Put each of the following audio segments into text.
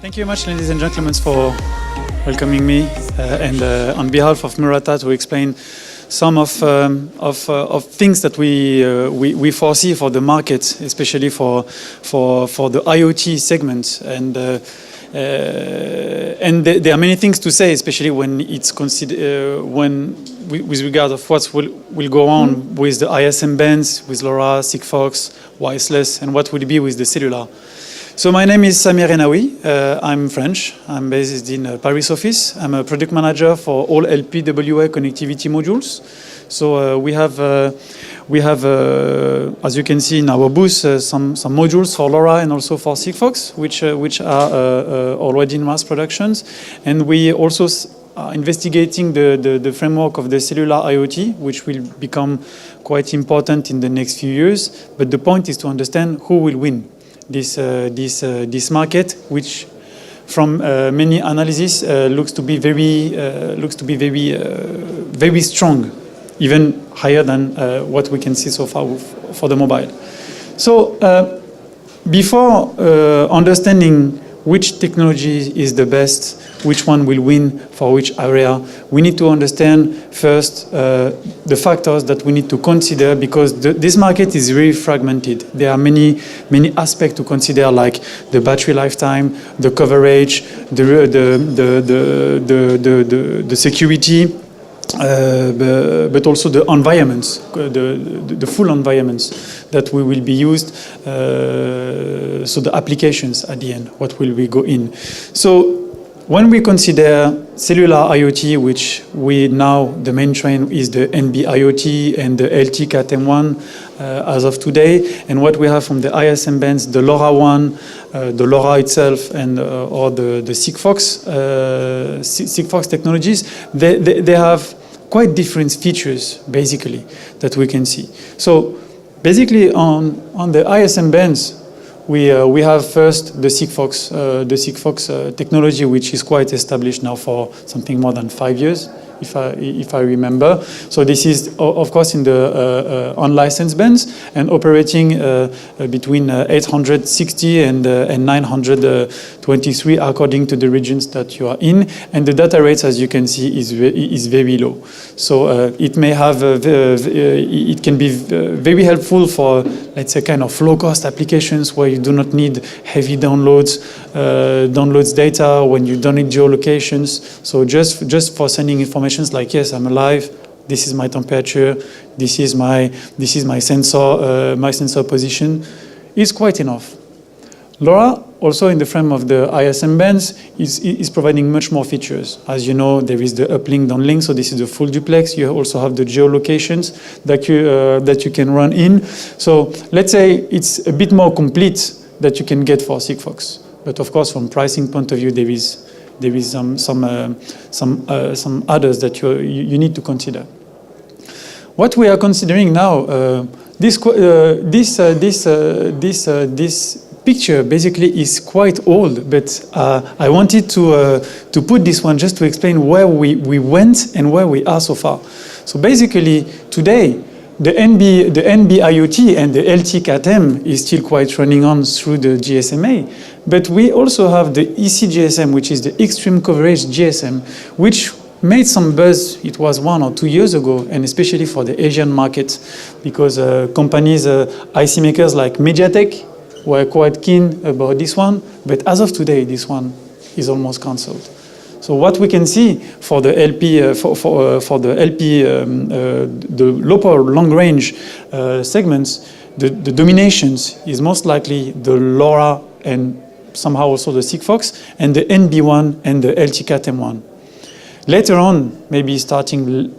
Thank you very much, ladies and gentlemen, for welcoming me and on behalf of Murata to explain some of things that we foresee for the market, especially for the IoT segment. And there are many things to say, especially when it's with regard of what will go on with the ISM bands, with LoRa, Sigfox, wireless, and what will be with the cellular. So my name is Samir Hennaoui. I'm French. I'm based in Paris office. I'm a product manager for all LPWA connectivity modules. So we have, as you can see in our booth, some modules for LoRa and also for Sigfox, which are already in mass productions. And we also are investigating the framework of the cellular IoT, which will become quite important in the next few years. But the point is to understand who will win this market, which from many analyses looks to be very strong, even higher than what we can see so far for the mobile. So before understanding which technology is the best, which one will win for which area, we need to understand first the factors that we need to consider, because this market is very fragmented. There are many aspects to consider, like the battery lifetime, the coverage, the security, but also the environments, the full environments that we will be used. So the applications at the end, what will we go in? So when we consider cellular IoT, which the main trend is the NB-IoT and the LTCAT-M1 as of today, and what we have from the ISM bands, the LoRa one, the LoRa itself, and or the Sigfox technologies, they have quite different features, basically, that we can see. So basically on the ISM bands, we have first the Sigfox technology, which is quite established now for something more than 5 years, if I remember. So this is, of course, in the unlicensed bands and operating between 860 and 923 according to the regions that you are in. And the data rates, as you can see, is very low. So it may have, it can be very helpful for, let's say, kind of low-cost applications where you do not need heavy downloads data, when you don't need geolocations. So just for sending information like, yes, I'm alive, this is my temperature, this is my sensor position, is quite enough. LoRa, also in the frame of the ISM bands, is providing much more features. As you know, there is the uplink, downlink, so this is the full duplex. You also have the geolocations that you can run in. So let's say it's a bit more complete that you can get for Sigfox. But of course, from pricing point of view, there is some others that you need to consider. What we are considering now, this picture basically is quite old, but I wanted to put this one just to explain where we went and where we are so far. So basically today, the NB-IoT and the LTCAT-M is still quite running on through the GSMA, but we also have the EC-GSM, which is the Extreme Coverage GSM, which made some buzz, it was 1 or 2 years ago, and especially for the Asian market, because companies, IC makers like MediaTek were quite keen about this one, but as of today, this one is almost cancelled. So what we can see for the LP, the low long range segments, the dominations is most likely the LoRa and somehow also the Sigfox, and the NB1 and the LTCAT-M1. Later on, maybe starting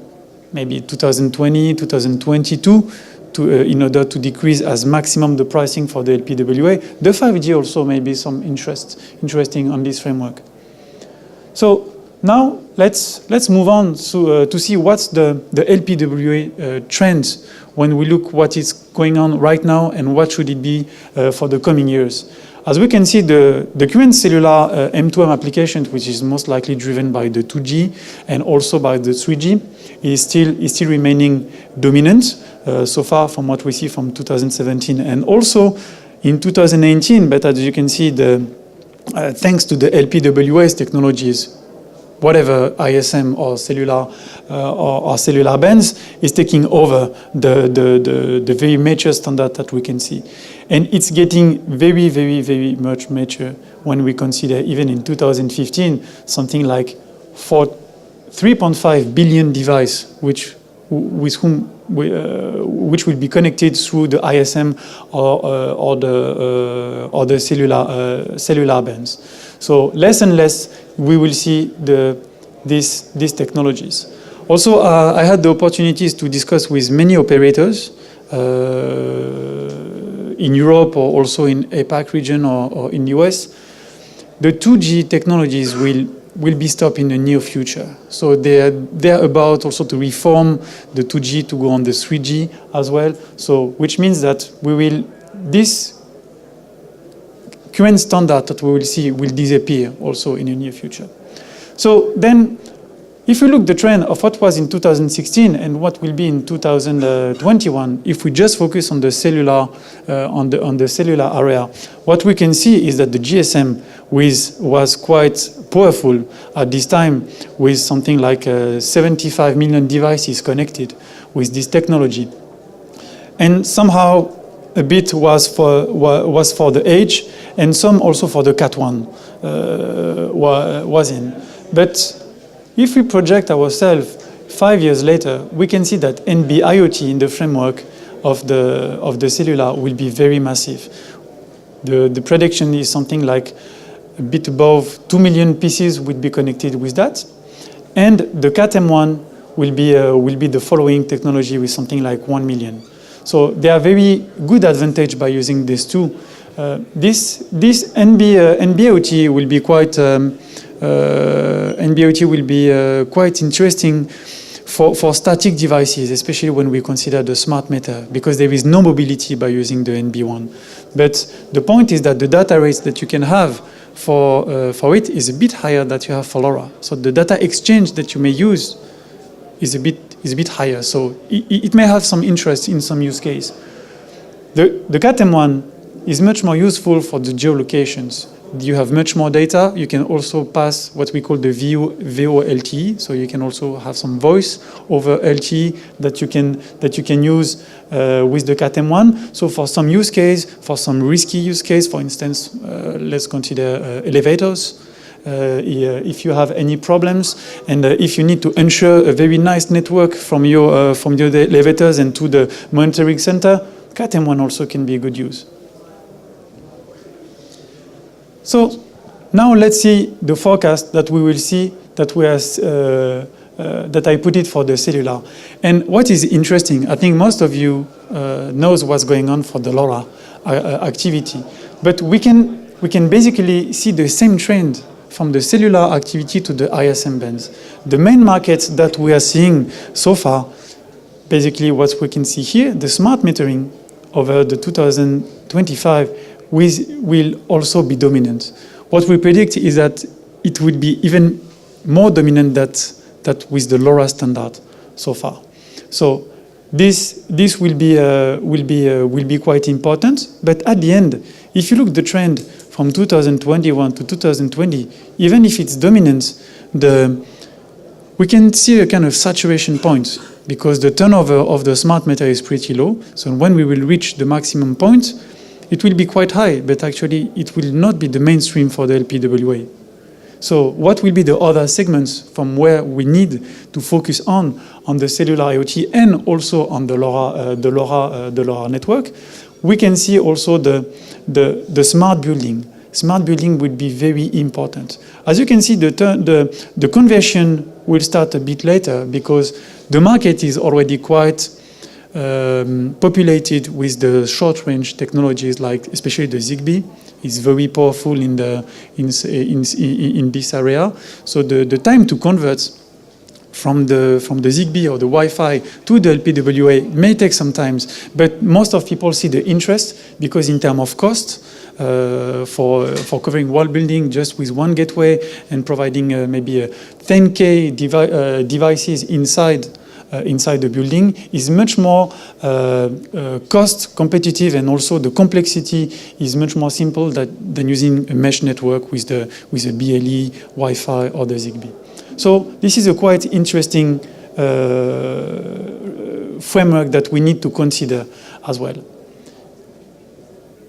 2020, 2022, in order to decrease as maximum the pricing for the LPWA, the 5G also may be some interesting on this framework. So now let's move on to see what's the LPWA trends when we look what is going on right now and what should it be for the coming years. As we can see, the current cellular M2M application, which is most likely driven by the 2G and also by the 3G, is still remaining dominant so far from what we see from 2017 and also in 2019. But as you can see, the thanks to the LPWA's technologies, whatever ISM or cellular bands is taking over the very mature standard that we can see. And it's getting very, very, very much mature when we consider, even in 2015, something like 3.5 billion devices which will be connected through the ISM or the cellular bands. So less and less we will see these technologies. Also, I had the opportunities to discuss with many operators in Europe or also in APAC region or in the US. The 2G technologies will be stopped in the near future. So they're about also to reform the 2G to go on the 3G as well. So which means that this current standard that we will see will disappear also in the near future. So then, if we look the trend of what was in 2016 and what will be in 2021, if we just focus on the cellular on the cellular area, what we can see is that the GSM was quite powerful at this time, with something like 75 million devices connected with this technology, and somehow a bit was for the edge, and some also for the Cat1 was in. But if we project ourselves 5 years later, we can see that NB-IoT in the framework of the cellular will be very massive. The prediction is something like a bit above 2 million pieces would be connected with that, and the Cat-M1 will be the following technology with something like 1 million. So there are very good advantage by using these two. This NB-IoT will be quite quite interesting for static devices, especially when we consider the smart meter, because there is no mobility by using the NB1. But the point is that the data rates that you can have for it is a bit higher than you have for LoRa. So the data exchange that you may use is a bit higher. So it may have some interest in some use case. The Cat-M1 is much more useful for the geolocations. You have much more data. You can also pass what we call the VO LTE. So you can also have some voice over LTE that you can use with the Cat-M1. So for some use case, for some risky use case, for instance, let's consider elevators. If you have any problems, and if you need to ensure a very nice network from your elevators and to the monitoring center, Cat-M1 also can be a good use. So now let's see the forecast that we will see that that I put it for the cellular. And what is interesting, I think most of you knows what's going on for the LoRa activity, but we can basically see the same trend from the cellular activity to the ISM bands. The main markets that we are seeing so far, basically what we can see here, the smart metering over the 2025 will also be dominant. What we predict is that it will be even more dominant than with the LoRa standard so far. So this will be quite important. But at the end, if you look at the trend from 2021 to 2020, even if it's dominant, we can see a kind of saturation point, because the turnover of the smart meter is pretty low. So when we will reach the maximum point, it will be quite high, but actually it will not be the mainstream for the LPWA. So what will be the other segments from where we need to focus on the cellular IoT and also on the LoRa network? We can see also the smart building. Smart building will be very important. As you can see, the conversion will start a bit later, because the market is already quite populated with the short-range technologies, like especially the Zigbee is very powerful in this area. So the time to convert from the Zigbee or the Wi-Fi to the LPWA may take some time, but most of people see the interest, because in terms of cost, for covering wall building just with one gateway and providing maybe 10K devices inside inside the building is much more cost competitive, and also the complexity is much more simple than using a mesh network with a BLE, Wi-Fi, or the Zigbee. So this is a quite interesting framework that we need to consider as well.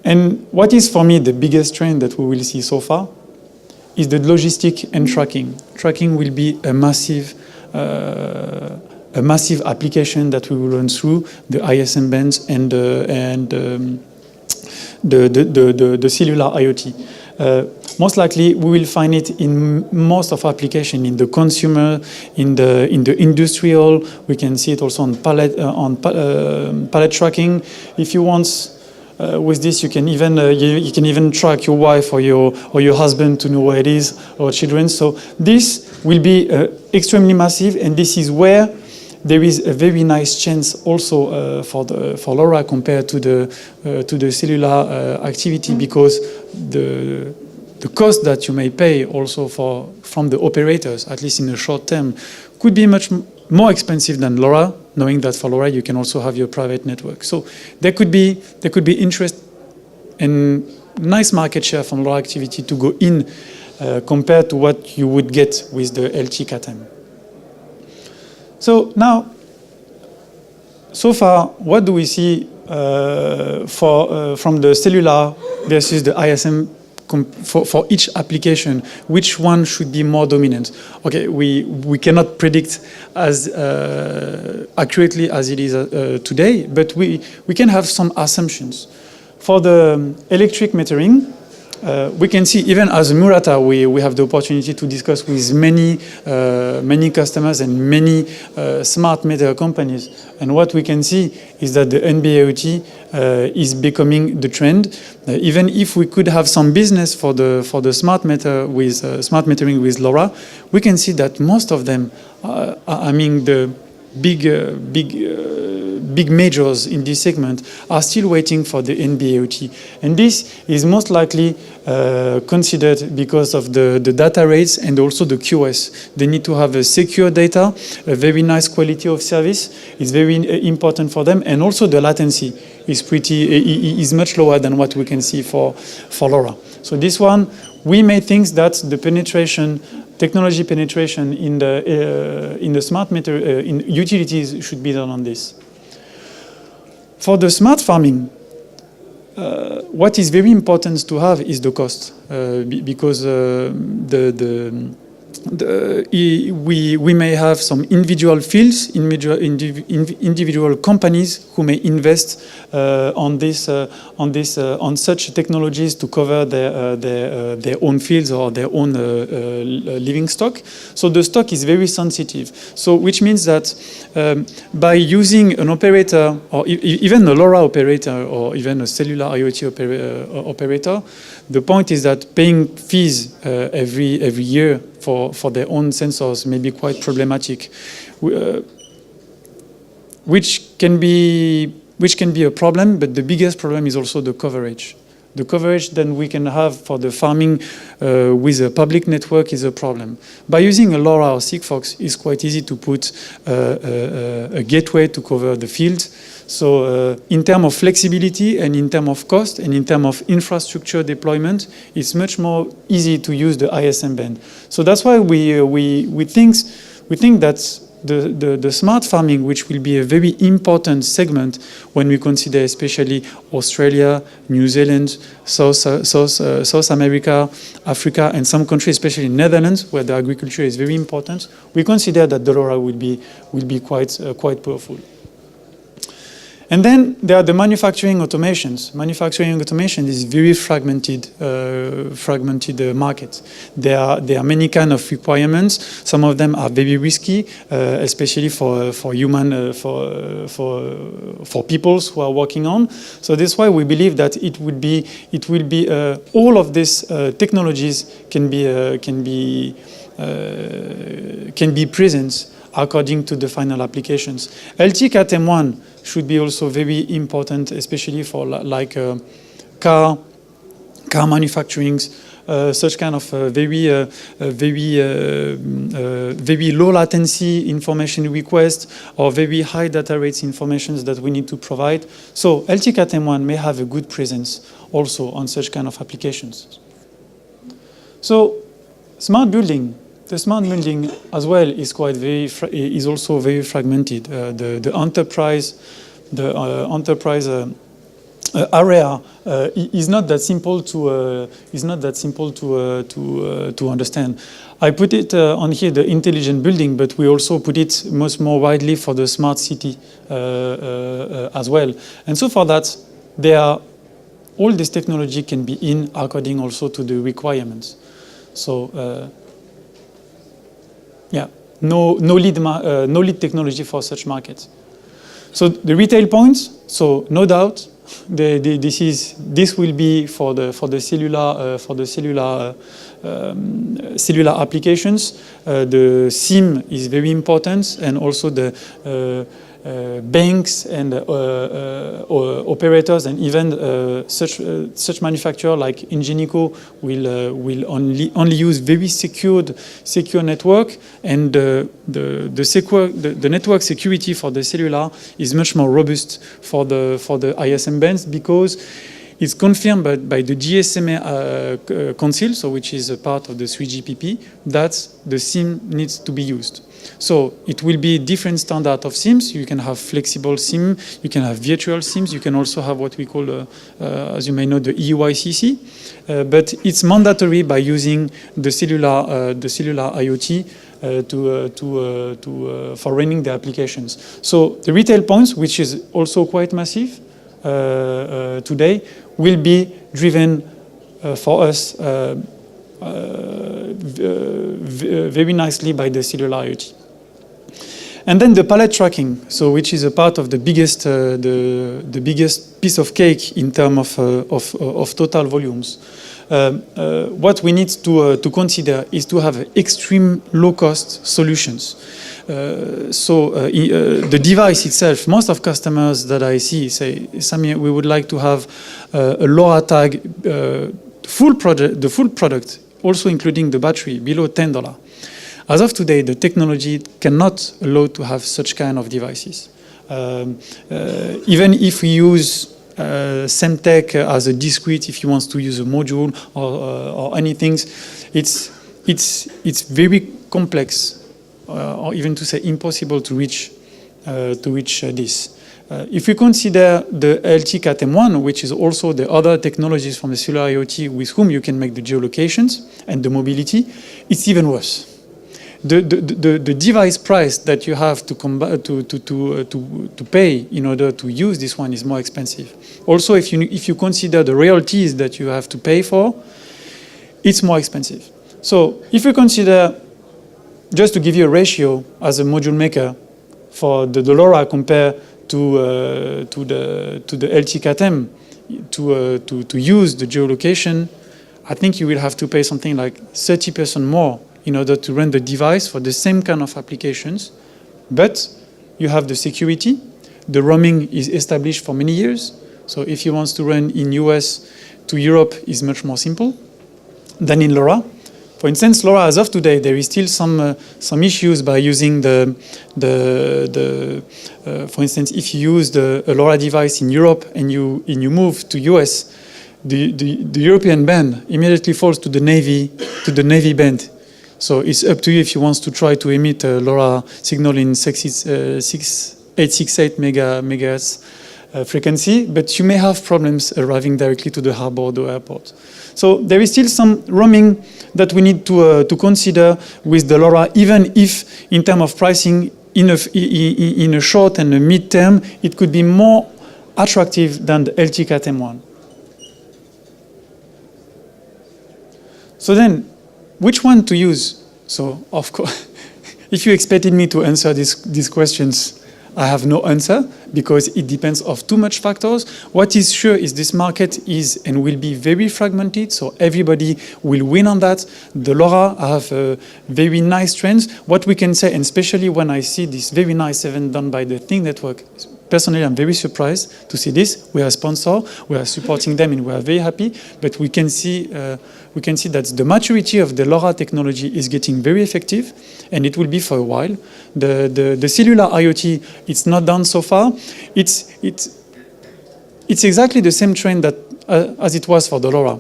And what is for me the biggest trend that we will see so far is the logistic and tracking. Tracking will be a massive application that we will run through the ISM bands and the cellular IoT. Most likely, we will find it in most of application, in the consumer, in the industrial. We can see it also on pallet tracking. If you want, with this, you can even track your wife or your husband to know where it is, or children. So this will be extremely massive, and this is where there is a very nice chance also for LoRa compared to the cellular activity, because the cost that you may pay also from the operators, at least in the short term, could be much more expensive than LoRa, knowing that for LoRa you can also have your private network. So there could be interest and nice market share from LoRa activity to go in compared to what you would get with the LTE-Cat-M. So now, so far, what do we see from the cellular versus the ISM for each application? Which one should be more dominant? Okay, we cannot predict as accurately as it is today, but we can have some assumptions. For the electric metering, we can see, even as a Murata, we have the opportunity to discuss with many customers and many smart meter companies. And what we can see is that the NB-IoT is becoming the trend. Even if we could have some business for the smart meter with smart metering with LoRa, we can see that most of them, I mean the big majors in this segment, are still waiting for the NB-IoT. And this is most likely considered because of the data rates and also the QoS. They need to have a secure data, a very nice quality of service. It's very important for them. And also the latency is much lower than what we can see for LoRa. So this one, we may think that the technology penetration in the smart meter in utilities should be done on this. For the smart farming, what is very important to have is the cost, because we may have some individual fields, individual companies who may invest on such technologies to cover their own fields or their own living stock. So the stock is very sensitive. So which means that by using an operator, or even a LoRa operator, or even a cellular IoT operator, the point is that paying fees every year for their own sensors may be quite problematic, which can be a problem. But the biggest problem is also the coverage. The coverage that we can have for the farming with a public network is a problem. By using a LoRa or Sigfox, it's quite easy to put a gateway to cover the field. So in terms of flexibility and in terms of cost and in terms of infrastructure deployment, it's much more easy to use the ISM band. So that's why we think that the smart farming, which will be a very important segment when we consider especially Australia, New Zealand, South America, Africa, and some countries, especially Netherlands, where the agriculture is very important, we consider that the LoRa will be quite powerful. And then there are the manufacturing automations. Manufacturing automation is very fragmented market. There are many kind of requirements. Some of them are very risky, especially for peoples who are working on. So that's why we believe that it will be all of these technologies can be present according to the final applications. LTE-Cat-M1 should be also very important, especially for car manufacturing, such kind of very low latency latency request or very high data rates information that we need to provide. So LTCAT-M1 may have a good presence also on such kind of applications. So smart building. The smart building as well is also very fragmented. The enterprise area is not that simple to understand. I put it on here, the intelligent building, but we also put it much more widely for the smart city as well. And so for that, all this technology can be in according also to the requirements. So yeah, no lead technology for such markets. So the retail points. So no doubt, this will be for the cellular applications. The SIM is very important, and also the banks and operators, and even such manufacturer like Ingenico will only use very secure network, and the network security for the cellular is much more robust for the ISM bands, because it's confirmed by the GSMA Council, so which is a part of the 3GPP, that the SIM needs to be used. So it will be different standard of SIMs. You can have flexible SIM, you can have virtual SIMs, you can also have what we call, as you may know, the EUICC. But it's mandatory by using the cellular IoT for running the applications. So the retail points, which is also quite massive today, will be driven for us very nicely by the cellular IoT. And then the pallet tracking, so which is a part of the biggest piece of cake in terms of total volumes. What we need to consider is to have extreme low-cost solutions. The device itself, most of customers that I see say, Samir, we would like to have a LoRa tag, the full product, also including the battery, below $10. As of today, the technology cannot allow to have such kind of devices. Even if we use Semtech as a discrete, if you want to use a module or anything, it's very complex, or even to say impossible to reach this. If we consider the LTCAT-M1, which is also the other technologies from the Cellular IoT with whom you can make the geolocations and the mobility, it's even worse. The device price that you have to pay in order to use this one is more expensive. Also, if you consider the royalties that you have to pay for, it's more expensive. So if you consider, just to give you a ratio as a module maker for the LoRa compared to the LTCAT-M to use the geolocation, I think you will have to pay something like 30% more in order to run the device for the same kind of applications. But you have the security. The roaming is established for many years. So if you want to run in US to Europe, is much more simple than in LoRa. For instance, LoRa, as of today, there is still some issues by using for instance, if you use a LoRa device in Europe and you move to US, the European band immediately falls to the Navy band. So it's up to you if you want to try to emit a LoRa signal in 868 megahertz frequency, but you may have problems arriving directly to the harbor or the airport. So there is still some roaming that we need to consider with the LoRa, even if in terms of pricing, in a short and a mid-term, it could be more attractive than the LTCAT-M1. So then, which one to use? So, of course, if you expected me to answer these questions, I have no answer, because it depends on too much factors. What is sure is this market is and will be very fragmented, so everybody will win on that. The LoRa have very nice trends. What we can say, and especially when I see this very nice event done by the Think Network, personally, I'm very surprised to see this. We are a sponsor, we are supporting them, and we are very happy. But we can see that the maturity of the LoRa technology is getting very effective, and it will be for a while. The cellular IoT, it's not done so far. It's exactly the same trend that as it was for the LoRa.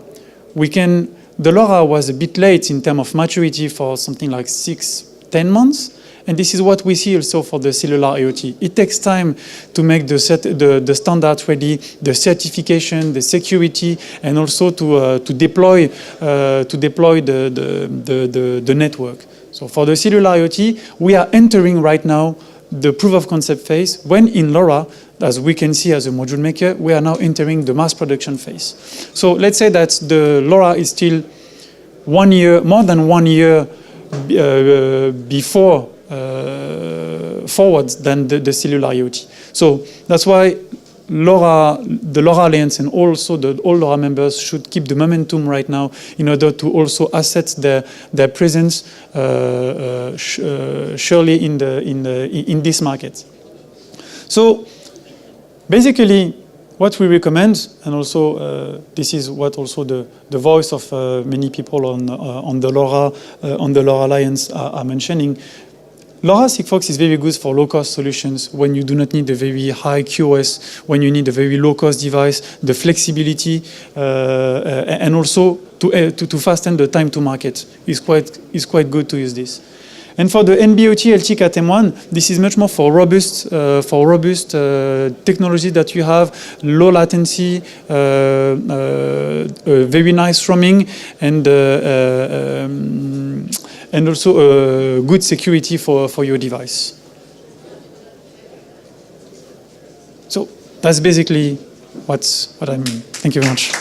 The LoRa was a bit late in terms of maturity for something like 6-10 months. And this is what we see also for the cellular IoT. It takes time to make the standard ready, the certification, the security, and also to deploy the network. So for the cellular IoT, we are entering right now the proof of concept phase, when in LoRa, as we can see as a module maker, we are now entering the mass production phase. So let's say that the LoRa is still 1 year, more than 1 year before forwards than the cellular IoT. So that's why the LoRa Alliance and also all LoRa members should keep the momentum right now in order to also assess their presence surely in this market. So basically, what we recommend, and also this is what also the voice of many people on the LoRa Alliance are mentioning. LoRa Sigfox is very good for low-cost solutions when you do not need a very high QoS, when you need a very low-cost device, the flexibility, and also to fasten the time to market is quite good to use this. And for the NB-IoT LT-Cat M1, this is much more for robust technology that you have, low latency, very nice roaming, and also good security for your device. So that's basically what I mean. Thank you very much.